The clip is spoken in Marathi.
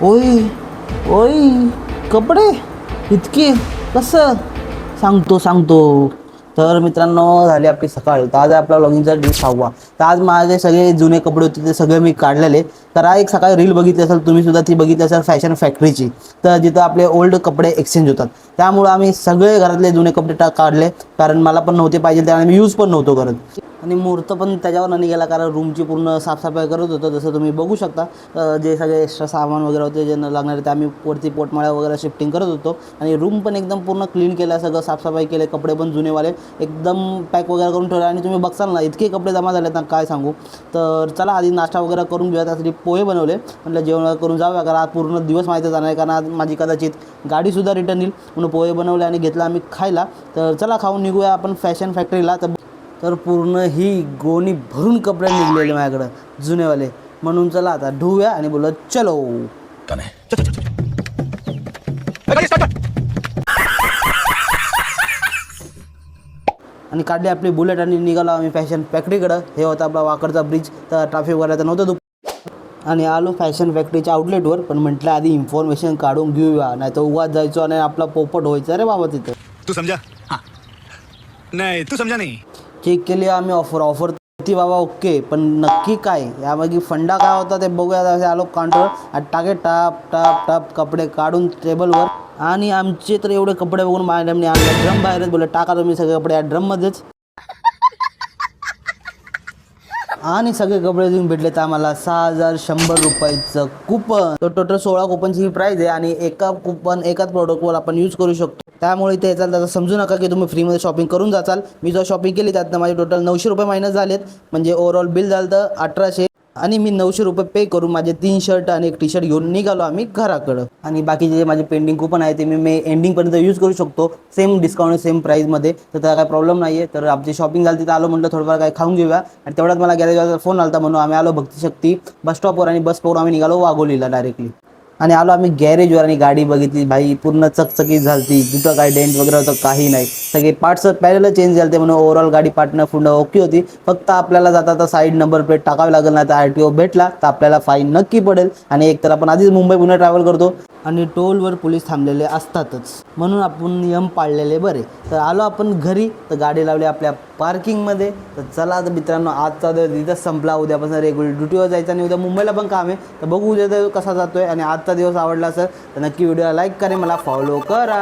ओय ओय कपडे इतके कसं सांगतो. तर मित्रांनो झाली आपली सकाळ. तर आज आपला लॉगिंगचा डे 6वा. तर आज माझे सगळे जुने कपडे होते ते सगळे मी काढलेले. तर एक सकाळी रील बघितली असेल तुम्ही सुद्धा, ती बघितली असेल फॅशन फॅक्टरीची. तर जिथं आपले ओल्ड कपडे एक्सचेंज होतात. त्यामुळं आम्ही सगळे घरातले जुने कपडे काढले, कारण मला पण नव्हते पाहिजे त्यामुळे मी यूज पण नव्हतो करत. आणि मुहूर्त पण त्याच्यावर नाही गेला, कारण रूमची पूर्ण साफसफाई करत होतो. जसं तुम्ही बघू शकता, जे सगळे एक्स्ट्रा सामान वगैरे होते जे न लागणारे ते आम्ही वरती पोटमाळ्या वगैरे शिफ्टिंग करत होतो. आणि रूम पण एकदम पूर्ण क्लीन केला, सगळं साफसफाई केले, कपडे पण जुनेवाले एकदम पॅक वगैरे करून ठेवले. आणि तुम्ही बघसाल ना, इतके कपडे जमा झालेत ना काय सांगू. तर चला आधी नाश्ता वगैरे करून घेऊया. त्यासाठी पोहे बनवले, म्हटलं जेवण करून जाऊया, कारण आज पूर्ण दिवस माहिती जाणार आहे, कारण आज माझी कदाचित गाडीसुद्धा रिटर्न येईल. म्हणून पोहे बनवले आणि घेतला आम्ही खायला. तर चला खाऊन निघूया आपण फॅशन फॅक्टरीला. तर पूर्ण ही गोणी भरून कपडे निघलेले माझ्याकडं जुनेवाले. म्हणून चला आता धुवूया आणि बोलत चलो. आणि काढली आपली बुलेट आणि निघालो आम्ही फॅशन फॅक्टरीकडं. हे होता आपला वाकडचा ब्रिज. तर ट्रॅफिक वगैरे तर नव्हतं आणि आलो फॅशन फॅक्टरीच्या आउटलेटवर. पण म्हटलं आधी इन्फॉर्मेशन काढून घेऊया, नाही तर उगाच जायचो आणि आपला पोपट व्हायचा रे बाबा तिथं. तू समझा? हाँ. नहीं तू समझा नहीं. चेक केली आम्ही ऑफर ती बाबा ओके, पण नक्की काय यामागे फंडा काय होता ते बघूया. असे आलो काउंटरवर टाके टाप टाप टाप कपडे काढून टेबलवर. आणि आमचे तर एवढे कपडे बघून मॅडमने आणले ड्रम बाहेरच. बोलले टाका तुम्ही सगळे कपडे या ड्रममध्येच. आणि सगळे कपडे देऊन भेटले तर आम्हाला 6100 रुपयाचं कुपन. तर टोटल 16 कुपनची ही प्राईज आहे. आणि एका कुपन एकाच प्रोडक्टवर आपण यूज करू शकतो. त्यामुळे ते त्याचा समजू नका की तुम्ही फ्रीमध्ये शॉपिंग करून जाचाल. मी जो शॉपिंग केली त्यातनं माझे टोटल 900 रुपये मायनस झालेत. म्हणजे ओव्हरऑल बिल झालं तर 1800. आणि मी 900 रुपये पे करून माझे 3 शर्ट आणि एक टी शर्ट घेऊन निघालो आम्ही घराकडं. आणि बाकीचे जे माझे पेंडिंग कुपन आहे ते मी एंडिंगपर्यंत यूज करू शकतो, सेम डिस्काउंट सेम प्राईजमध्ये. तर त्याला काय प्रॉब्लेम नाही आहे. तर आमची शॉपिंग झाली तिथं आलो, म्हटलं थोडंफार काय खाऊन घेऊया. आणि तेवढ्यात मला गॅरेजवाल्याचा फोन आला, म्हणून आम्ही आलो भक्तिशक्ती बस स्टॉपवर. आणि बस पकडून आम्ही निघालो वाघोलीला डायरेक्टली. आणि आलो आम्ही गॅरेजवर आणि गाडी बघितली. भाई पूर्ण चकचकीत झालती. कुठं काय डेंट वगैरे होतं काही नाही. सगळे पार्ट्स पॅरेल चेंज झाले म्हणून ओव्हरऑल गाडी पार्टनं पुन्हा ओके होती. फक्त आपल्याला जाता साईड नंबर प्लेट टाकावी लागेल, नाही तर RTO भेटला तर आपल्याला फाईन नक्की पडेल. आणि एक तर आपण आधीच मुंबई पुणे ट्रॅव्हल करतो आणि टोलवर पोलीस थांबलेले असतातच, म्हणून आपण नियम पाळलेले बरे. तर आलो आपण घरी, तर गाडी लावली आपल्या पार्किंगमध्ये. तर चला तर मित्रांनो, आजचा दिवस इथंच संपला. उद्यापासून रेग्युलर ड्युटीवर जायचं आणि उद्या मुंबईला पण काम आहे. तर बघू उद्या कसा जातोय. आणि आजचा दिवस आवडला असेल तर नक्की व्हिडिओला लाईक करा, मला फॉलो करा.